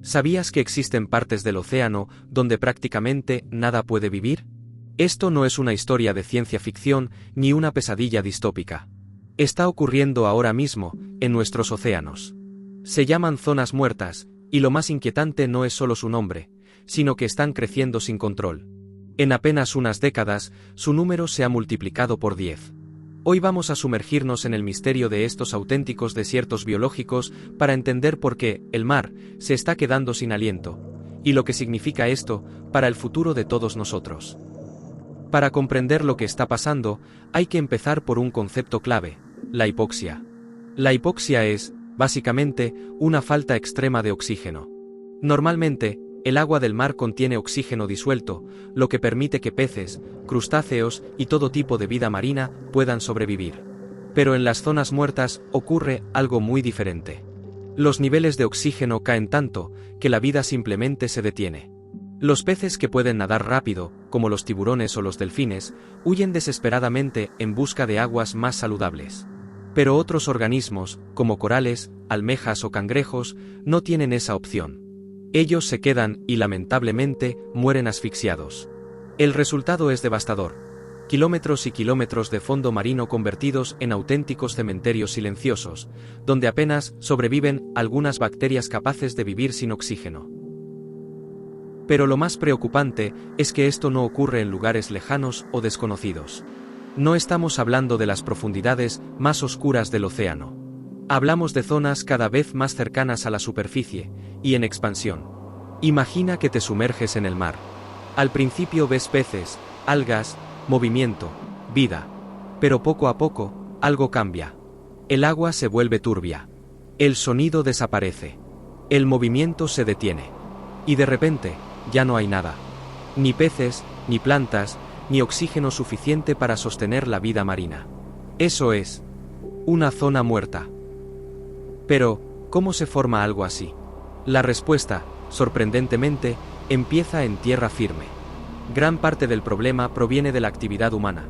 ¿Sabías que existen partes del océano donde prácticamente nada puede vivir? Esto no es una historia de ciencia ficción ni una pesadilla distópica. Está ocurriendo ahora mismo, en nuestros océanos. Se llaman zonas muertas, y lo más inquietante no es solo su nombre, sino que están creciendo sin control. En apenas unas décadas, su número se ha multiplicado por 10. Hoy vamos a sumergirnos en el misterio de estos auténticos desiertos biológicos para entender por qué el mar se está quedando sin aliento, y lo que significa esto para el futuro de todos nosotros. Para comprender lo que está pasando, hay que empezar por un concepto clave: la hipoxia. La hipoxia es, básicamente, una falta extrema de oxígeno. Normalmente, el agua del mar contiene oxígeno disuelto, lo que permite que peces, crustáceos y todo tipo de vida marina puedan sobrevivir. Pero en las zonas muertas ocurre algo muy diferente. Los niveles de oxígeno caen tanto que la vida simplemente se detiene. Los peces que pueden nadar rápido, como los tiburones o los delfines, huyen desesperadamente en busca de aguas más saludables. Pero otros organismos, como corales, almejas o cangrejos, no tienen esa opción. Ellos se quedan y lamentablemente mueren asfixiados. El resultado es devastador. Kilómetros y kilómetros de fondo marino convertidos en auténticos cementerios silenciosos, donde apenas sobreviven algunas bacterias capaces de vivir sin oxígeno. Pero lo más preocupante es que esto no ocurre en lugares lejanos o desconocidos. No estamos hablando de las profundidades más oscuras del océano. Hablamos de zonas cada vez más cercanas a la superficie, y en expansión. Imagina que te sumerges en el mar. Al principio ves peces, algas, movimiento, vida. Pero poco a poco, algo cambia. El agua se vuelve turbia. El sonido desaparece. El movimiento se detiene. Y de repente, ya no hay nada. Ni peces, ni plantas, ni oxígeno suficiente para sostener la vida marina. Eso es una zona muerta. Pero, ¿cómo se forma algo así? La respuesta, sorprendentemente, empieza en tierra firme. Gran parte del problema proviene de la actividad humana.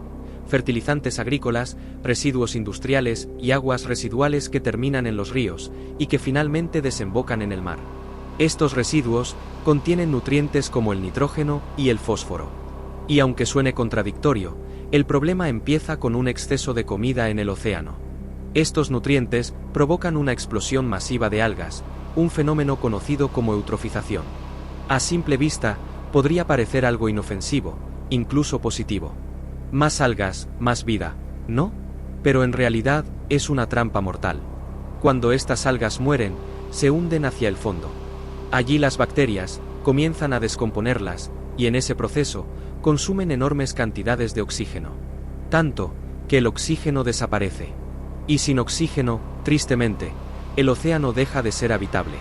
Fertilizantes agrícolas, residuos industriales y aguas residuales que terminan en los ríos y que finalmente desembocan en el mar. Estos residuos contienen nutrientes como el nitrógeno y el fósforo. Y aunque suene contradictorio, el problema empieza con un exceso de comida en el océano. Estos nutrientes provocan una explosión masiva de algas, un fenómeno conocido como eutrofización. A simple vista, podría parecer algo inofensivo, incluso positivo. Más algas, más vida, ¿no? Pero en realidad, es una trampa mortal. Cuando estas algas mueren, se hunden hacia el fondo. Allí las bacterias comienzan a descomponerlas, y en ese proceso, consumen enormes cantidades de oxígeno. Tanto, que el oxígeno desaparece. Y sin oxígeno, tristemente, el océano deja de ser habitable.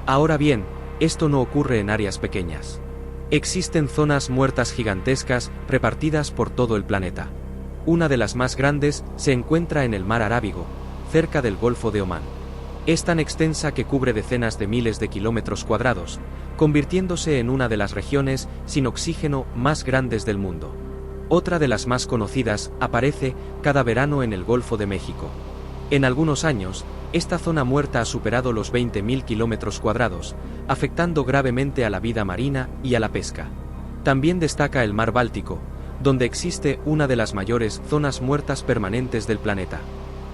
Ahora bien, esto no ocurre en áreas pequeñas. Existen zonas muertas gigantescas repartidas por todo el planeta. Una de las más grandes se encuentra en el mar Arábigo, cerca del Golfo de Omán. Es tan extensa que cubre decenas de miles de kilómetros cuadrados, convirtiéndose en una de las regiones sin oxígeno más grandes del mundo. Otra de las más conocidas aparece cada verano en el Golfo de México. En algunos años, esta zona muerta ha superado los 20.000 kilómetros cuadrados, afectando gravemente a la vida marina y a la pesca. También destaca el mar Báltico, donde existe una de las mayores zonas muertas permanentes del planeta.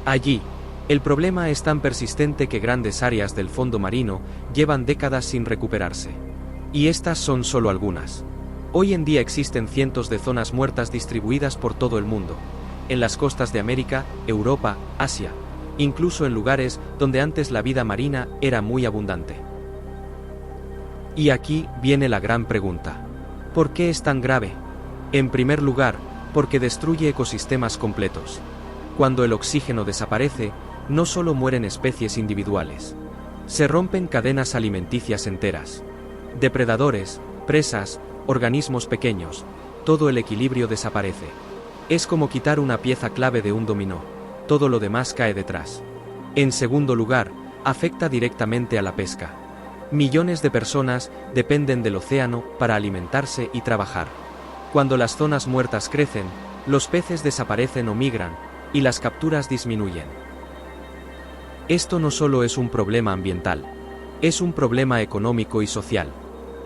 Allí, el problema es tan persistente que grandes áreas del fondo marino llevan décadas sin recuperarse. Y estas son solo algunas. Hoy en día existen cientos de zonas muertas distribuidas por todo el mundo, en las costas de América, Europa, Asia, incluso en lugares donde antes la vida marina era muy abundante. Y aquí viene la gran pregunta. ¿Por qué es tan grave? En primer lugar, porque destruye ecosistemas completos. Cuando el oxígeno desaparece, no solo mueren especies individuales. Se rompen cadenas alimenticias enteras. Depredadores, presas, organismos pequeños, todo el equilibrio desaparece. Es como quitar una pieza clave de un dominó, todo lo demás cae detrás. En segundo lugar, afecta directamente a la pesca. Millones de personas dependen del océano para alimentarse y trabajar. Cuando las zonas muertas crecen, los peces desaparecen o migran, y las capturas disminuyen. Esto no solo es un problema ambiental. Es un problema económico y social.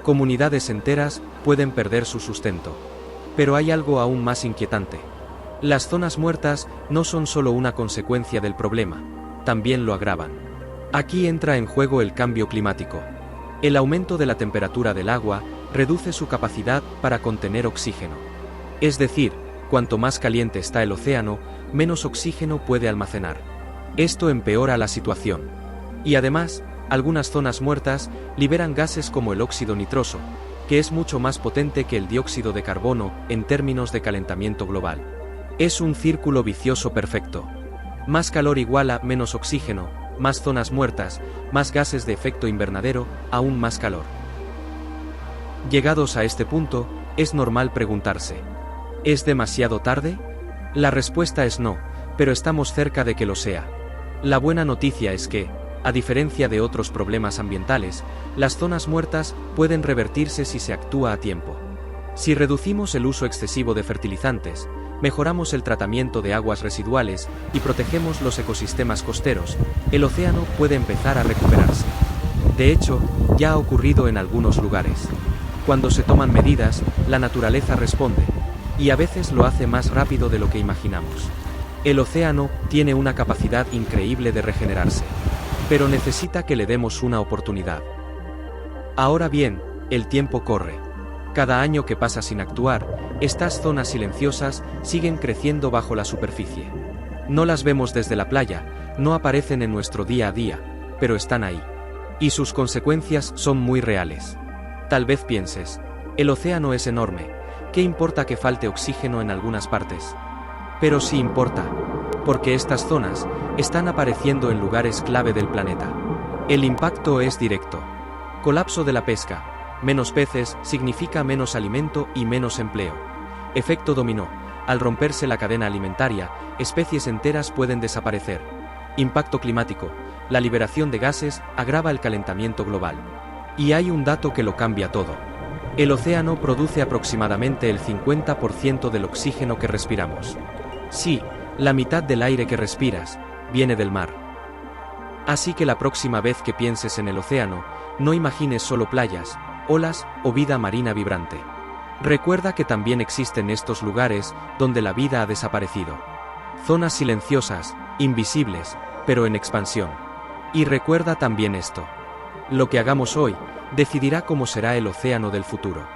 Comunidades enteras pueden perder su sustento. Pero hay algo aún más inquietante. Las zonas muertas no son solo una consecuencia del problema, también lo agravan. Aquí entra en juego el cambio climático. El aumento de la temperatura del agua reduce su capacidad para contener oxígeno. Es decir, cuanto más caliente está el océano, menos oxígeno puede almacenar. Esto empeora la situación. Y además, algunas zonas muertas liberan gases como el óxido nitroso, que es mucho más potente que el dióxido de carbono en términos de calentamiento global. Es un círculo vicioso perfecto. Más calor iguala menos oxígeno, más zonas muertas, más gases de efecto invernadero, aún más calor. Llegados a este punto, es normal preguntarse: ¿es demasiado tarde? La respuesta es no, pero estamos cerca de que lo sea. La buena noticia es que, a diferencia de otros problemas ambientales, las zonas muertas pueden revertirse si se actúa a tiempo. Si reducimos el uso excesivo de fertilizantes, mejoramos el tratamiento de aguas residuales y protegemos los ecosistemas costeros, el océano puede empezar a recuperarse. De hecho, ya ha ocurrido en algunos lugares. Cuando se toman medidas, la naturaleza responde, y a veces lo hace más rápido de lo que imaginamos. El océano tiene una capacidad increíble de regenerarse, pero necesita que le demos una oportunidad. Ahora bien, el tiempo corre. Cada año que pasa sin actuar, estas zonas silenciosas siguen creciendo bajo la superficie. No las vemos desde la playa, no aparecen en nuestro día a día, pero están ahí. Y sus consecuencias son muy reales. Tal vez pienses: el océano es enorme, ¿qué importa que falte oxígeno en algunas partes? Pero sí importa, porque estas zonas están apareciendo en lugares clave del planeta. El impacto es directo. Colapso de la pesca. Menos peces significa menos alimento y menos empleo. Efecto dominó. Al romperse la cadena alimentaria, especies enteras pueden desaparecer. Impacto climático. La liberación de gases agrava el calentamiento global. Y hay un dato que lo cambia todo. El océano produce aproximadamente el 50% del oxígeno que respiramos. Sí, la mitad del aire que respiras viene del mar. Así que la próxima vez que pienses en el océano, no imagines solo playas, olas o vida marina vibrante. Recuerda que también existen estos lugares donde la vida ha desaparecido. Zonas silenciosas, invisibles, pero en expansión. Y recuerda también esto: lo que hagamos hoy decidirá cómo será el océano del futuro.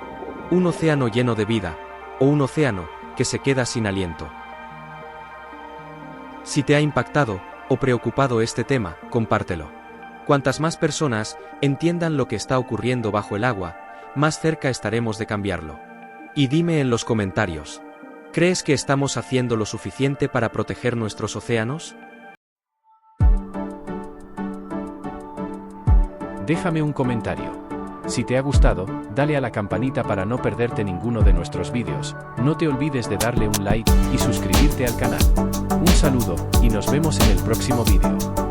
Un océano lleno de vida, o un océano que se queda sin aliento. Si te ha impactado o preocupado este tema, compártelo. Cuantas más personas entiendan lo que está ocurriendo bajo el agua, más cerca estaremos de cambiarlo. Y dime en los comentarios: ¿crees que estamos haciendo lo suficiente para proteger nuestros océanos? Déjame un comentario. Si te ha gustado, dale a la campanita para no perderte ninguno de nuestros vídeos. No te olvides de darle un like y suscribirte al canal. Un saludo, y nos vemos en el próximo vídeo.